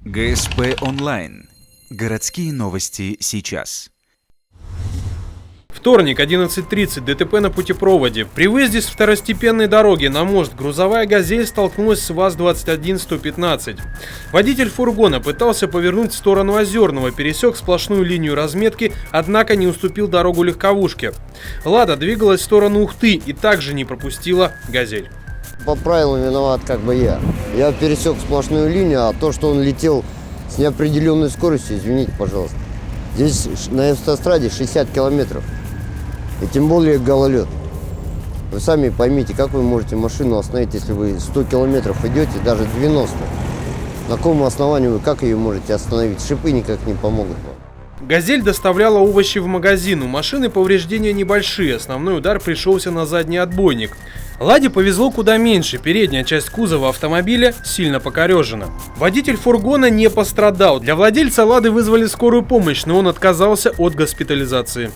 ГСП онлайн. Городские новости сейчас. Вторник, 11:30, ДТП на путепроводе. При выезде с второстепенной дороги на мост грузовая «Газель» столкнулась с ВАЗ-21-115. Водитель фургона пытался повернуть в сторону Озерного, пересек сплошную линию разметки, однако не уступил дорогу легковушке. «Лада» двигалась в сторону Ухты и также не пропустила «Газель». По правилам виноват как бы я. Я пересек сплошную линию, а то, что он летел с неопределенной скоростью, извините, пожалуйста. Здесь на автостраде 60 километров. И тем более гололед. Вы сами поймите, как вы можете машину остановить, если вы 100 километров идете, даже 90. На каком основании вы как ее можете остановить? Шипы никак не помогут вам. «Газель» доставляла овощи в магазин. У машины повреждения небольшие. Основной удар пришелся на задний отбойник. «Ладе» повезло куда меньше. Передняя часть кузова автомобиля сильно покорежена. Водитель фургона не пострадал. Для владельца «Лады» вызвали скорую помощь, но он отказался от госпитализации.